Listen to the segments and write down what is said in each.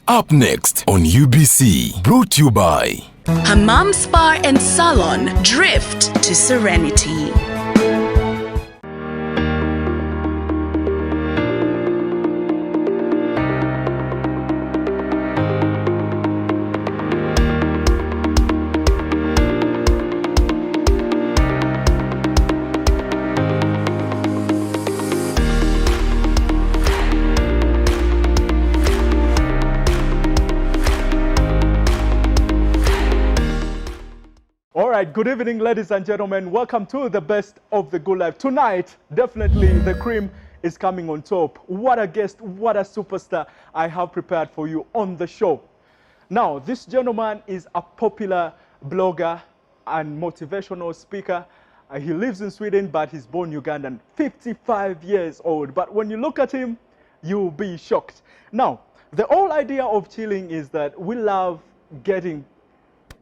Up next on UBC, brought to you by Hammam Spa and Salon, Drift to Serenity. Good evening, ladies and gentlemen. Welcome to the best of the good life. Tonight, definitely the cream is coming on top. What a guest, what a superstar I have prepared for you on the show. Now, this gentleman is a popular blogger and motivational speaker. He lives in Sweden, but he's born Ugandan, 55 years old. But when you look at him, you'll be shocked. Now, the whole idea of chilling is that we love getting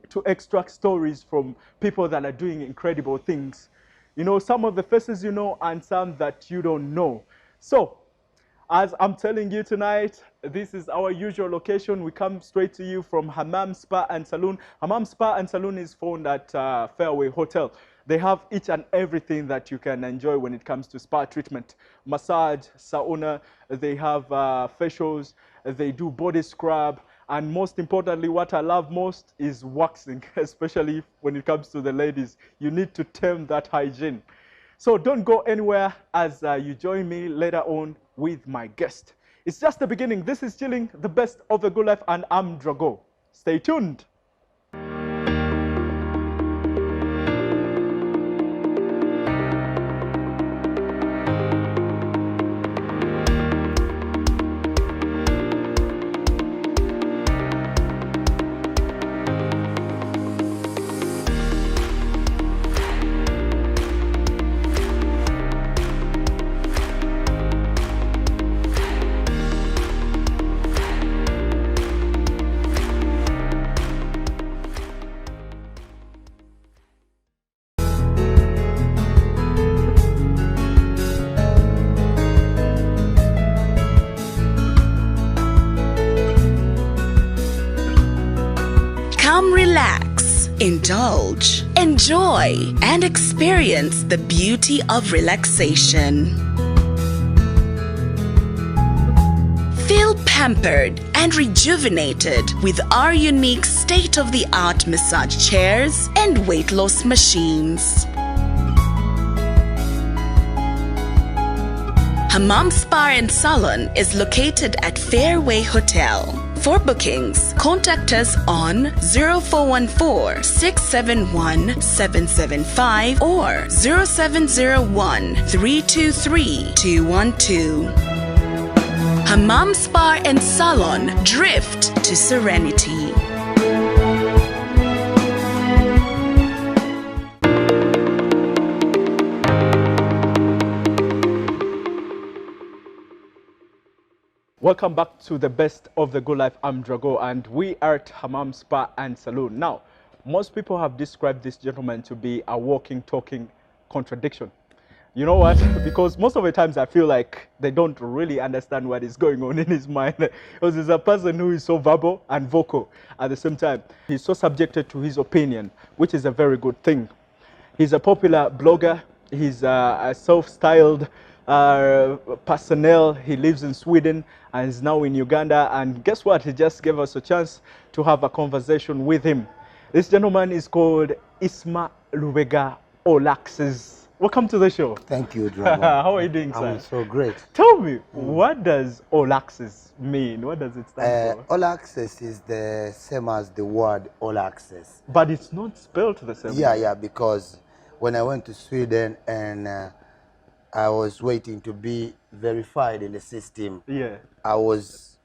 to extract stories from people that are doing incredible things. You know, some of the faces you know and some that you don't know. So, as I'm telling you tonight, this is our usual location. We come straight to you from Hammam Spa and Saloon. Hammam Spa and Saloon is found at Fairway Hotel. They have each and everything that you can enjoy when it comes to spa treatment. Massage, sauna, they have facials, they do body scrub, and most importantly, what I love most is waxing, especially when it comes to the ladies. You need to tame that hygiene. So don't go anywhere as you join me later on with my guest. It's just the beginning. This is Chilling, the best of the good life, and I'm Drago. Stay tuned. Come relax, indulge, enjoy, and experience the beauty of relaxation. Feel pampered and rejuvenated with our unique state-of-the-art massage chairs and weight loss machines. Hammam Spa and Salon is located at Fairway Hotel. For bookings, contact us on 0414-671-775 or 0701-323-212. Hammam Spa and Salon, Drift to Serenity. Welcome back to the best of the good life. I'm Drago, and we are at Hammam Spa and Saloon. Now, most people have described this gentleman to be a walking, talking contradiction. You know what? Because most of the times I feel like they don't really understand what is going on in his mind. Because he's a person who is so verbal and vocal at the same time. He's so subjected to his opinion, which is a very good thing. He's a popular blogger. He's a self-styled personnel. He lives in Sweden and is now in Uganda, and guess what, he just gave us a chance to have a conversation with him. This gentleman is called ISMA OLAXESS. Welcome to the show. Thank you, Drago. How are you doing, sir? I'm so great. Tell me, what does OLAXESS mean? What does it stand for? All access is the same as the word all access. But it's not spelled the same way. Yeah, because when I went to Sweden and I was waiting to be verified in the system. Yeah.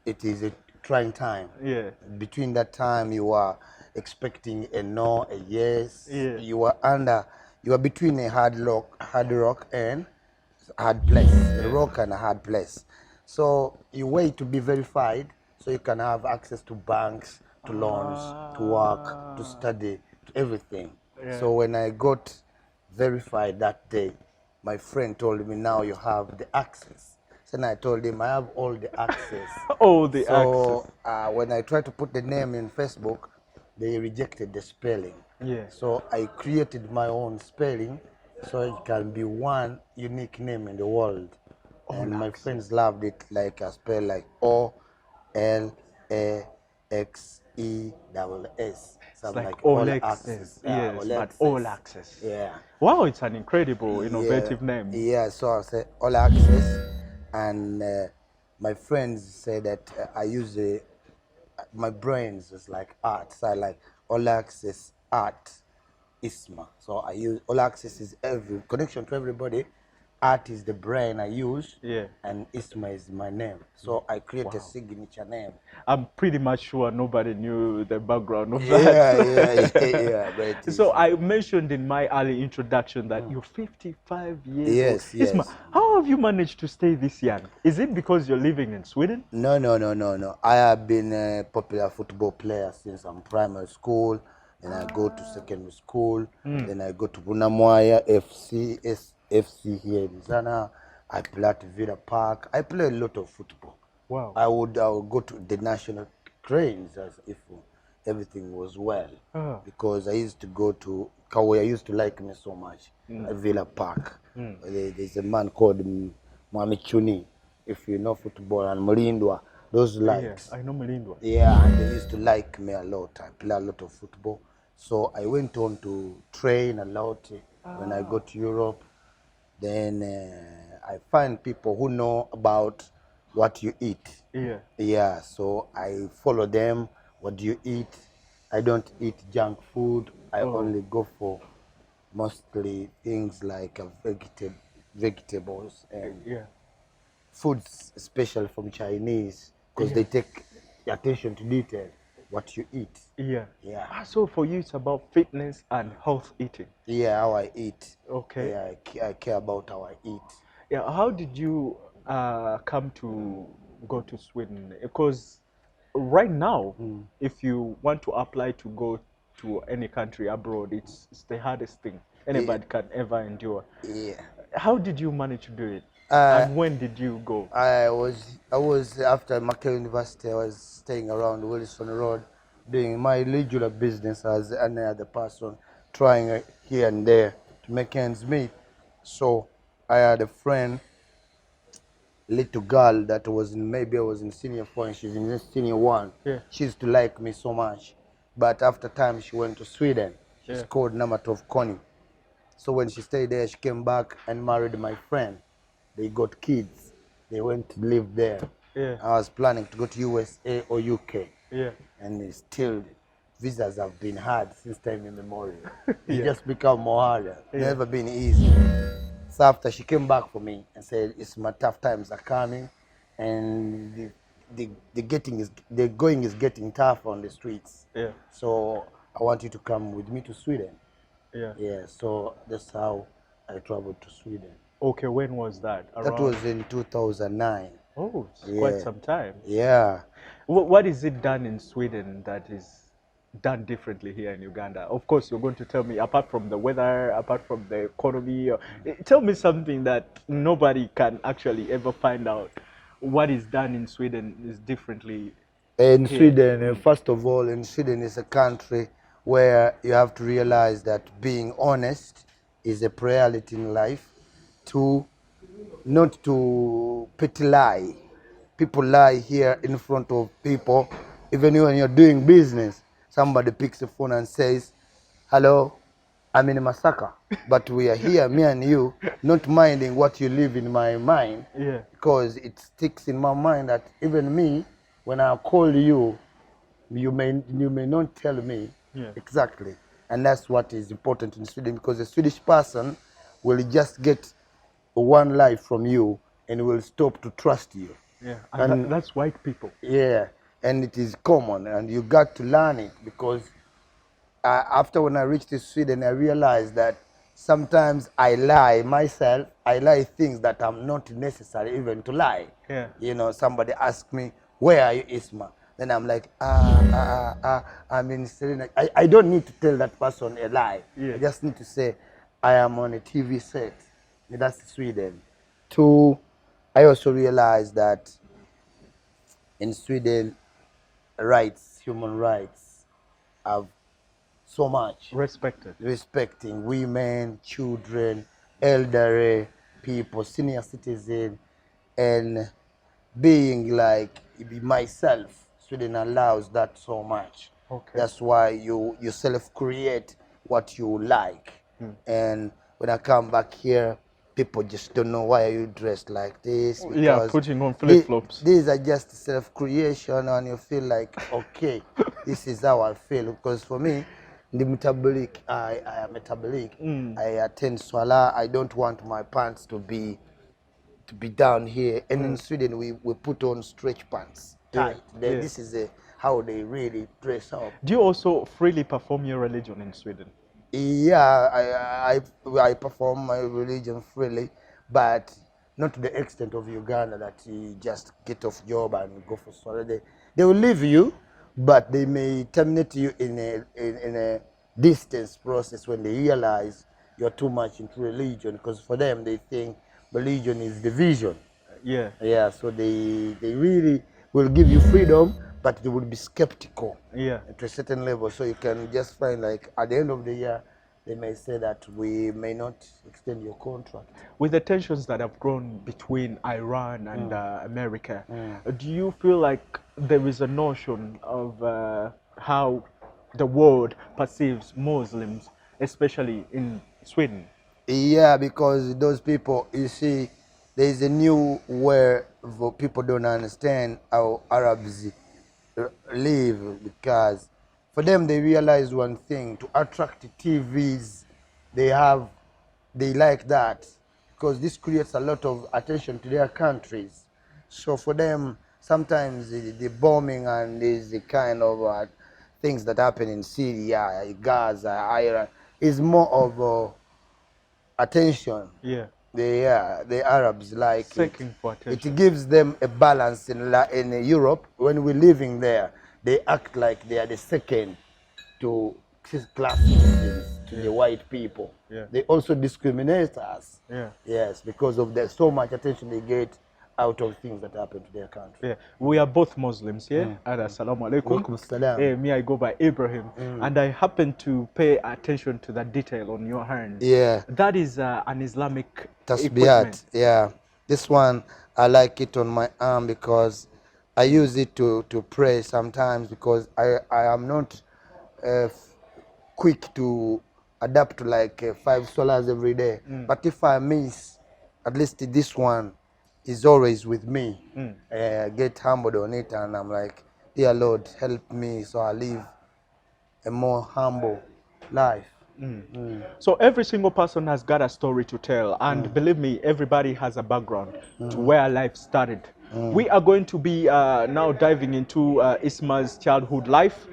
It is a trying time. Yeah. Between that time, you are expecting a no, a yes. Yeah. You are between a hard rock and hard place. A rock and a hard place. So you wait to be verified so you can have access to banks, to loans, to work, to study, to everything. Yeah. So when I got verified that day, my friend told me, now you have the access. Then I told him I have all the access. All the So access. when I tried to put the name in Facebook, they rejected the spelling. Yeah. So I created my own spelling so it can be one unique name in the world. And my Olaxess. friends loved it, like I spell like OLAXESS. Something Like like all all access. access. Yes, All but access. all access. Yeah. Wow, it's an incredible, innovative name. Yeah, so I said all access, and my friends say that I use my brains is like art, so I like all access art ISMA. So I use all access is every connection to everybody. Art is the brain I use, Yeah. and ISMA is my name. So I create Wow. a signature name. I'm pretty much sure nobody knew the background of Yeah, that. yeah. But it is, So I mentioned in my early introduction that you're 55 years old. Yes, Isma, yes. how have you managed to stay this young? Is it because you're living in Sweden? No. I have been a popular football player since I'm primary school. Then I go to secondary school. Then I go to Bunamwaya FC here in Zana. I play at Villa Park. I play a lot of football. Wow. I would go to the national trains as if everything was well. Because I used to go to Kawe. Used to like me so much at Villa Park. There's a man called Mwami Chuni. If you know football, and Mulindwa, those likes. Yeah, I know Melindwa. Yeah, and they used to like me a lot. I play a lot of football. So I went on to train a lot when I go to Europe. Then I find people who know about what you eat. Yeah. Yeah, so I follow them. What do you eat? I don't eat junk food. I only go for mostly things like vegetables and Yeah. foods, especially from Chinese, because they take attention to detail, what you eat. Yeah. Yeah. So for you, it's about fitness and health eating. Yeah, how I eat. Okay. Yeah, I care about how I eat. Yeah. How did you come to go to Sweden? Because right now, if you want to apply to go to any country abroad, it's the hardest thing anybody can ever endure. Yeah. How did you manage to do it? And when did you go? I was after Mackay University. I was staying around Wilson Road, doing my regular business as any other person, trying here and there to make ends meet. So I had a friend, little girl that was in, maybe I was in senior 4 and she's in senior 1. Yeah. She used to like me so much, but after time she went to Sweden. She's Yeah. called Namatov Connie. So when she stayed there, she came back and married my friend. They got kids. They went to live there. Yeah. I was planning to go to USA or UK. Yeah. And still, visas have been hard since time immemorial. It just become more harder. Never been easy. So after she came back for me and said, "It's my tough times are coming, and the going is getting tough on the streets. Yeah. So I want you to come with me to Sweden." Yeah. Yeah. So that's how I traveled to Sweden. Okay, when was that? That was in 2009. Oh, it's quite some time. Yeah. What is it done in Sweden that is done differently here in Uganda? Of course, you're going to tell me, apart from the weather, apart from the economy, tell me something that nobody can actually ever find out. What is done in Sweden is differently. In Sweden, first of all, in Sweden is a country where you have to realize that being honest is a priority in life. Not to petty lie. People lie here in front of people. Even when you're doing business, somebody picks the phone and says, "Hello, I'm in Masaka, but we are here, me and you, not minding what you leave in my mind." Yeah. Because it sticks in my mind that even me, when I call you, you may not tell me exactly. And that's what is important in Sweden, because a Swedish person will just get one lie from you and will stop to trust you. Yeah, and that's white people. Yeah, and it is common, and you got to learn it, because after when I reached to Sweden, I realized that sometimes I lie myself. I lie things that are not necessary even to lie. Yeah. You know, somebody asks me, "Where are you, Isma?" Then I'm like, I'm in Serena. I don't need to tell that person a lie. Yeah. I just need to say, I am on a TV set. That's Sweden. 2, I also realized that in Sweden, human rights, have so much Respected. respecting women, children, elderly people, senior citizen, and being like myself. Sweden allows that so much. Okay. That's why you self create what you like. And when I come back here, people just don't know why are you dressed like this, Yeah, because putting on flip-flops. these are just self creation, and you feel like okay, this is how I feel. Because for me, the metabolic, I am metabolic. I attend Swala. I don't want my pants to be down here. And in Sweden, we put on stretch pants tight. Yeah. This is how they really dress up. Do you also freely perform your religion in Sweden? Yeah, I perform my religion freely, but not to the extent of Uganda that you just get off job and go for Swala. They will leave you, but they may terminate you in a distance process when they realize you're too much into religion, because for them they think religion is division. Yeah. Yeah, so they really will give you freedom, but they will be skeptical. Yeah. To a certain level. So you can just find like at the end of the year, they may say that we may not extend your contract. With the tensions that have grown between Iran and America, do you feel like there is a notion of how the world perceives Muslims, especially in Sweden? Yeah, because those people, you see, there is a new where people don't understand how Arabs live, because for them they realize one thing: to attract TVs, they like that, because this creates a lot of attention to their countries. So for them, sometimes the bombing and the kind of things that happen in Syria, Gaza, Iran is more of attention. Yeah. The Arabs like Seeking for attention. It gives them a balance in Europe. When we're living there, they act like they are the second to class citizens to the white people. Yeah. They also discriminate us. Yeah. Yes, because of the so much attention they get out of things that happen to their country. Yeah, we are both Muslims here. Assalamu alaikum. Walaikum salam. Me, I go by Ibrahim, and I happen to pay attention to that detail on your hand. Yeah. That is an Islamic Tasbiyat. equipment. Yeah. This one, I like it on my arm because I use it to pray sometimes, because I am not quick to adapt to like 5 solas every day. But if I miss, at least this one is always with me. I get humbled on it, and I'm like, dear Lord, help me so I live a more humble life. So every single person has got a story to tell, and believe me, everybody has a background to where life started. We are going to be now diving into Isma's childhood life,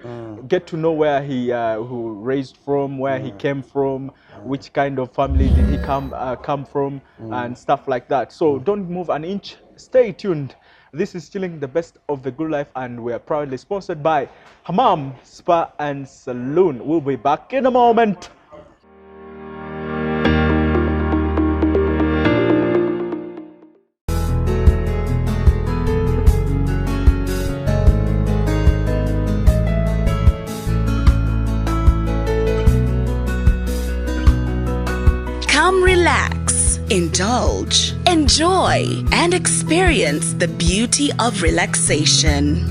get to know where he who raised from, where he came from, which kind of family did he come from, and stuff like that. So don't move an inch, stay tuned. This is Chilling the Best of the Good Life, and we are proudly sponsored by Hammam Spa and Saloon. We'll be back in a moment. Come relax, indulge, enjoy, and experience the beauty of relaxation.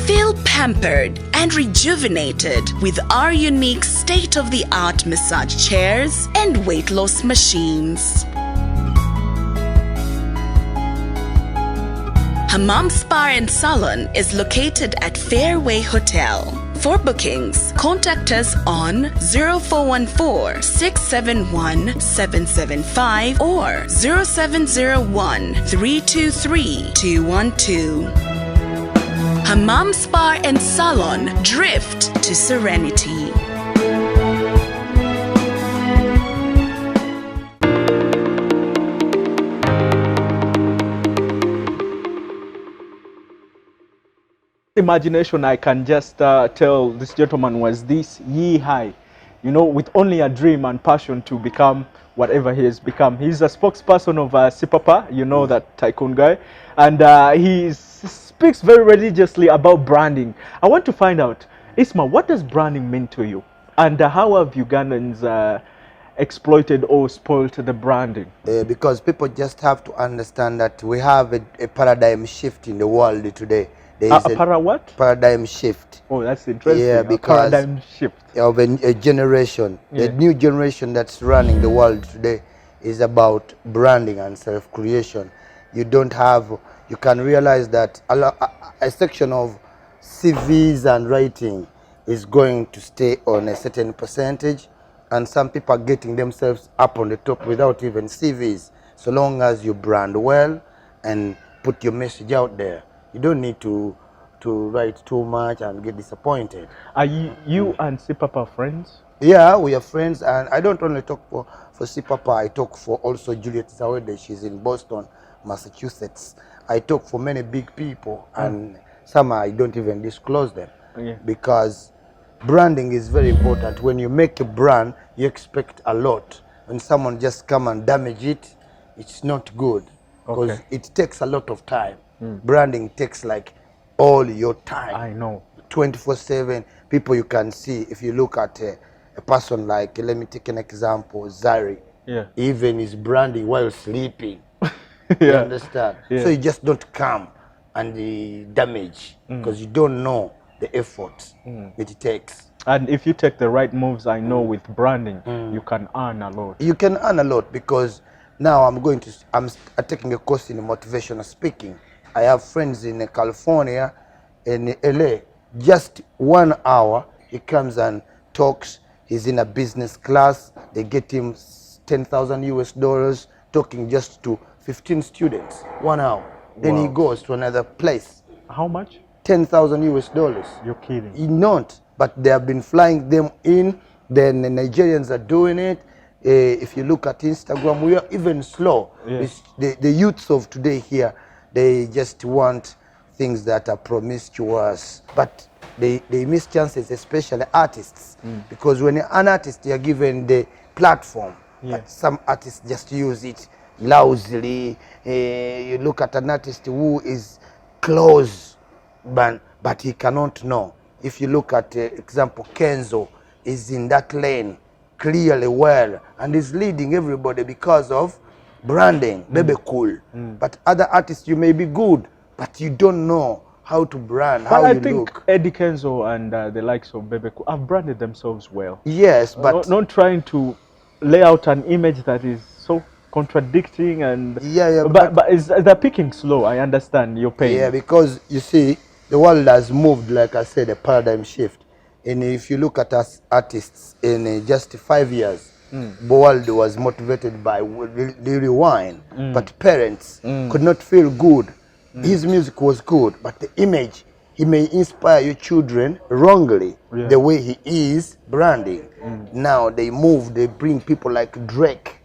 Feel pampered and rejuvenated with our unique state-of-the-art massage chairs and weight loss machines. Hammam Spa and Salon is located at Fairway Hotel. For bookings, contact us on 0414 671 775 or 0701 323 212. Hammam Spa and Salon, drift to serenity. Imagination, I can just tell this gentleman was this ye high. you know, with only a dream and passion to become whatever he has become. He's a spokesperson of Sipapa, you know, that tycoon guy, and he speaks very religiously about branding. I want to find out, Isma, what does branding mean to you? And how have Ugandans exploited or spoiled the branding? Because people just have to understand that we have a paradigm shift in the world today. There is What? paradigm shift. Oh, that's interesting. Yeah, A because paradigm shift. of a generation. Yeah. The new generation that's running the world today is about branding and self-creation. You can realize that a section of CVs and writing is going to stay on a certain percentage, and some people are getting themselves up on the top without even CVs. So long as you brand well and put your message out there, you don't need to write too much and get disappointed. Are you and Sipapa friends? Yeah, we are friends, and I don't only talk for Sipapa, I talk for also Juliet Zawede. She's in Boston, Massachusetts. I talk for many big people, and some I don't even disclose them. Yeah. Because branding is very important. When you make a brand, you expect a lot. When someone just come and damage it, it's not good, because Okay. it takes a lot of time. Branding takes like all your time. I know. 24/7. People you can see, if you look at a person like, let me take an example, Zari. Yeah. Even is branding while sleeping. You Yeah. understand? Yeah. So you just don't come and the damage, because you don't know the effort it takes. And if you take the right moves, I know with branding, you can earn a lot. You can earn a lot, because now I'm taking a course in motivational speaking. I have friends in California, in LA. Just 1 hour, he comes and talks. He's in a business class. They get him $10,000 talking just to 15 students. 1 hour. Then he Wow. goes to another place. How much? $10,000. You're kidding. Not, but they have been flying them in. Then the Nigerians are doing it. If you look at Instagram, we are even slow. Yeah. The youths of today here, they just want things that are promiscuous, but they miss chances, especially artists, because when you're an artist, you're given the platform. Yeah. But some artists just use it lousily. You look at an artist who is close, but he cannot know. If you look at example, Kenzo is in that lane clearly well and is leading everybody because of branding, BEBE COOL. But other artists, you may be good, but you don't know how to brand, But how I you think look. Eddie Kenzo and the likes of BEBE COOL have branded themselves well. Yes, but not trying to lay out an image that is so contradicting and Yeah, but they're picking slow. I understand your pain. yeah, because you see, the world has moved, like I said, a paradigm shift. And if you look at us artists in just 5 years, the world was motivated by Lily Wine, but parents could not feel good. His music was good, but the image, he may inspire your children wrongly, Yeah. the way he is branding. Now they move, they bring people like Drake,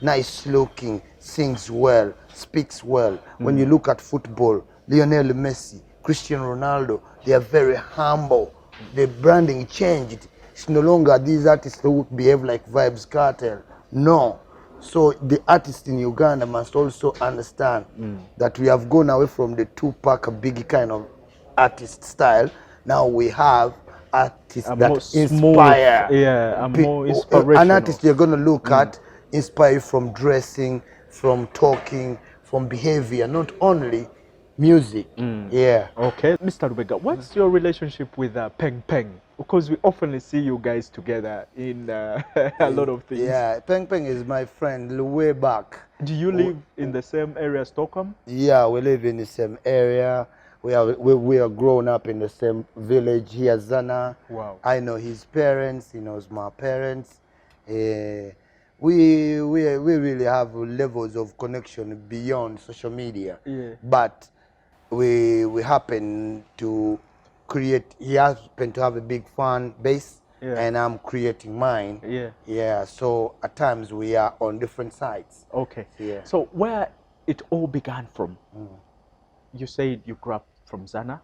nice looking, sings well, speaks well. When you look at football, Lionel Messi, Cristiano Ronaldo, they are very humble. The branding changed. It's no longer these artists who behave like Vibes Cartel. No. So the artists in Uganda must also understand that we have gone away from the Tupac Biggie kind of artist style. Now we have artists A more that smooth, inspire. yeah, a more An inspirational. artist you're going to look at inspire you from dressing, from talking, from behavior, not only music. Yeah. Okay, Mr. Rubega, what's your relationship with Peng Peng? Because we often see you guys together in a lot of things. Yeah, Peng Peng is my friend way back. Do you live in the same area, Stockholm? Yeah, we live in the same area. We are grown up in the same village here, Zana. Wow. I know his parents. He knows my parents. We really have levels of connection beyond social media. Yeah. But we happen to create. He happened to have a big fan base, Yeah. and I'm creating mine. Yeah. Yeah. So at times we are on different sides. Okay. Yeah. So where it all began from? You said you grew up from Zana.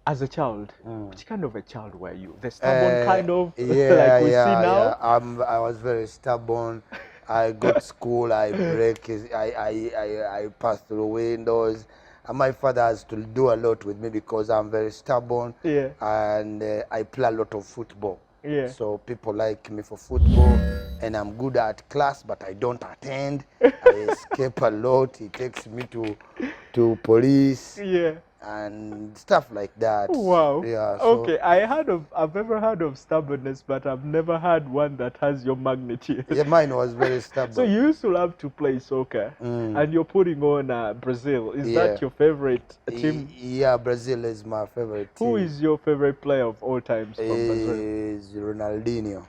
As a child, which kind of a child were you? The stubborn kind of, Yeah, like we see now? yeah. I was very stubborn. I go to school, I break, I pass through windows. And my father has to do a lot with me because I'm very stubborn. Yeah. And I play a lot of football. Yeah. So people like me for football, and I'm good at class, but I don't attend. I escape a lot. He takes me to police Yeah. and stuff like that. Wow. Yeah. So Okay, I've ever heard of stubbornness, but I've never had one that has your magnitude. yeah, mine was very stubborn. So you used to love to play soccer, and you're putting on Brazil. Is Yeah. that your favorite team? Yeah, Brazil is my favorite team. Who is your favorite player of all times from Brazil? Is Ronaldinho.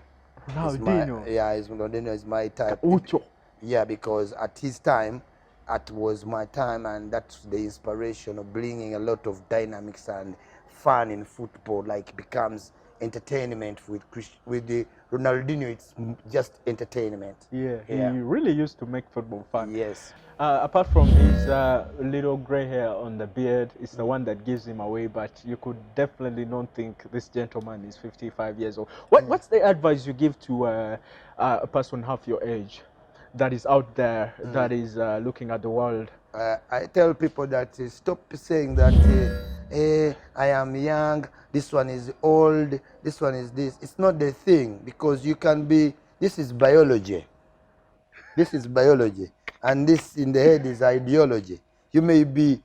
Ronaldinho. Ronaldinho is my type. Ucho. Yeah, because at his time, that was my time, and that's the inspiration of bringing a lot of dynamics and fun in football. Like becomes entertainment with the Ronaldinho. It's just entertainment. Yeah, Yeah. he really used to make football fun. Yes. Apart from his little gray hair on the beard, it's the one that gives him away, but you could definitely not think this gentleman is 55 years old. What's the advice you give to a person half your age that is out there, that is looking at the world? I tell people that stop saying that I am young, this one is old, this one is this. It's not the thing, because you can be, this is biology. This is biology. And this in the head is ideology. You may be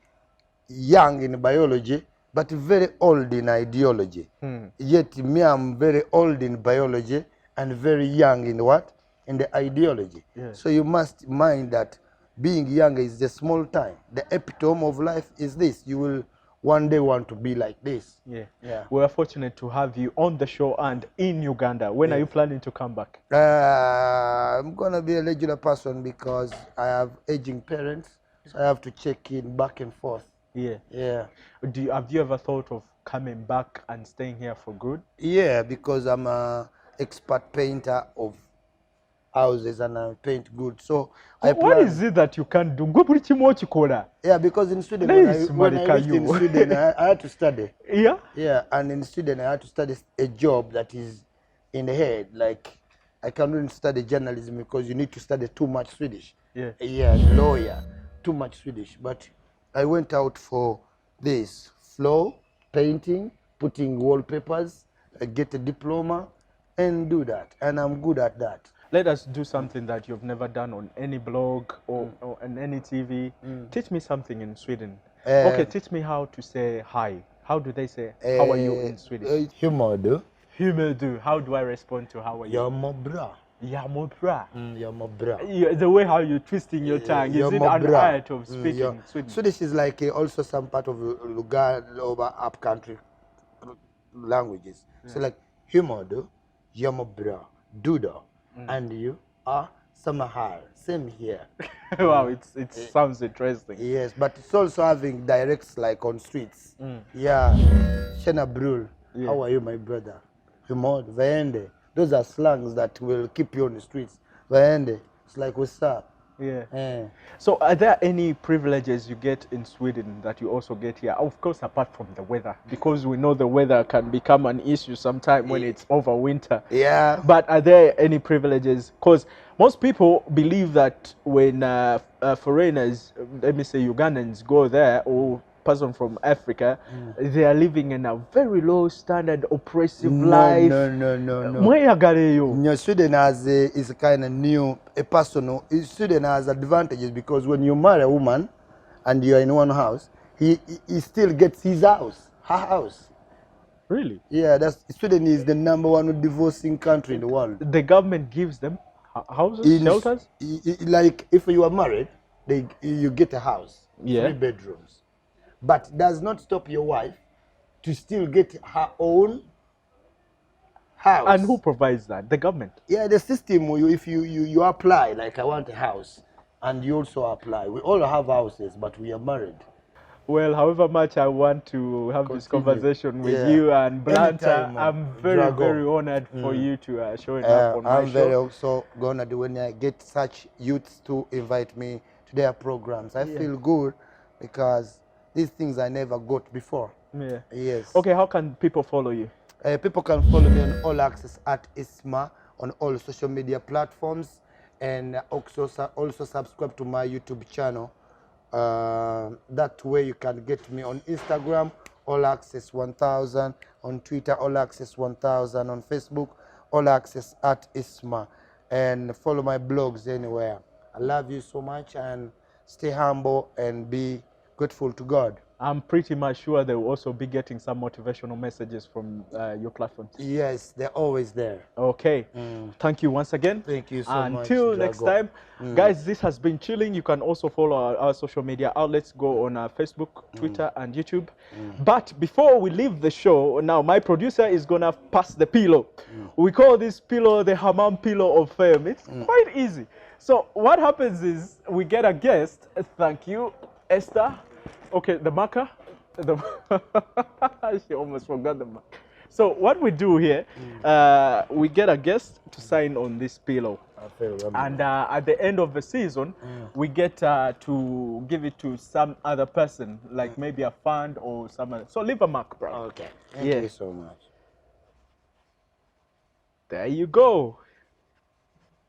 young in biology, but very old in ideology. Yet me, I'm very old in biology and very young in what? In the ideology. Yeah. So you must mind that being young is a small time. The epitome of life is this. You will one day want to be like this. Yeah. Yeah. We're fortunate to have you on the show and in Uganda. When are you planning to come back? I'm going to be a regular person because I have aging parents. So I have to check in back and forth. Yeah. Yeah. Have you ever thought of coming back and staying here for good? Yeah, because I'm an expert painter of houses and I paint good. So I What plan, is it that you can't do? Go put chikola. yeah, because in Sweden, Nice, when I Marika, reached in you. Sweden, I had to study. Yeah? Yeah, and in Sweden, I had to study a job that is in the head. Like, I cannot study journalism because you need to study too much Swedish. Yeah. Yeah, lawyer, too much Swedish. But I went out for this flow, painting, putting wallpapers, get a diploma, and do that. And I'm good at that. Let us do something that you've never done on any blog or on any TV. Teach me something in Sweden. Okay, teach me how to say hi. How do they say, how are you in Swedish? Humor, Himmeldu. How do I respond to how are you? you're my bra. Ja, må bra. You're my bra. The way how you're twisting your tongue, is You're it my an bra. art of speaking Sweden? Swedish is like also some part of Lugard over up country languages. So like humor, you're my bra, duda, and you are samahar. Same here. Wow, it sounds interesting. Yes, but it's also having directs like on streets. Yeah, Shena Brul, how are you, my brother? Humor, Vaende. Those are slangs that will keep you on the streets. Vaende, it's like what's up? Yeah. So are there any privileges you get in Sweden that you also get here? Of course, apart from the weather, because we know the weather can become an issue sometime when it's over winter. Yeah. But are there any privileges? Because most people believe that when foreigners, let me say Ugandans, go there, or person from Africa, they are living in a very low standard, oppressive life. No. Sweden has is kind of new, a personal. Sweden has advantages because when you marry a woman and you are in one house, he still gets his house, her house. Really? Yeah, Sweden is the #1 divorcing country in the world. The government gives them houses, shelters? Like if you are married, you get a house, 3 bedrooms. But does not stop your wife to still get her own house. And who provides that? The government? Yeah, the system, if you apply, like I want a house, and you also apply. We all have houses, but we are married. Well, however much I want to have this conversation with you and Blanta, I'm very, very honored for you to showing up on my show. I'm very also honored when I get such youths to invite me to their programs. I feel good because these things I never got before. Yeah. Yes. Okay, how can people follow you? People can follow me on All Access at ISMA on all social media platforms, and also subscribe to my YouTube channel. That way you can get me on Instagram, All Access 1000, on Twitter, All Access 1000, on Facebook, All Access at ISMA, and follow my blogs anywhere. I love you so much, and stay humble and be grateful to God. I'm pretty much sure they will also be getting some motivational messages from your platforms. Yes, they're always there. Okay. Thank you once again. Thank you so much, Until next Drago. time, guys, this has been Chilling. You can also follow our social media outlets. Go on Facebook, Twitter, and YouTube. But before we leave the show, now my producer is going to pass the pillow. We call this pillow the Hammam pillow of fame. It's quite easy. So what happens is we get a guest. Thank you, Esther. Okay, the marker. She almost forgot the marker. So what we do here, we get a guest to sign on this pillow. And at the end of the season, we get to give it to some other person, like maybe a fund or someone. So leave a mark, bro. Okay. Thank you so much. There you go.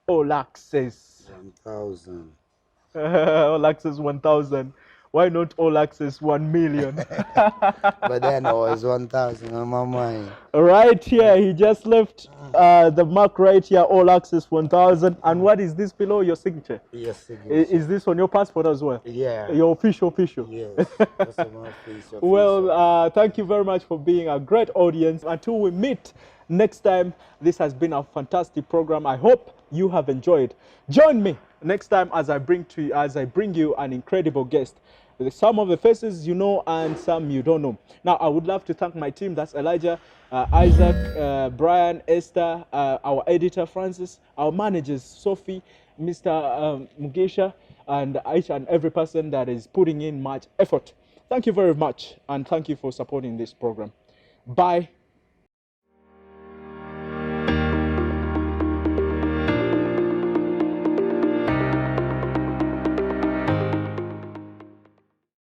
All Access. 1,000. All Access 1,000. Why not All Access 1 million? But then it was 1,000 on my mind. Right here, he just left the mark right here, All Access 1,000. And what is this below? Your signature? Yes, Is this on your passport as well? yeah. Your official? Yes. That's my official. Well, thank you very much for being a great audience. Until we meet next time, this has been a fantastic program. I hope you have enjoyed. Join me next time as I bring you an incredible guest. Some of the faces you know and some you don't know. Now, I would love to thank my team. That's Elijah, Isaac, Brian, Esther, our editor, Francis, our managers, Sophie, Mr. Mugisha, and each and every person that is putting in much effort. Thank you very much, and thank you for supporting this program. Bye.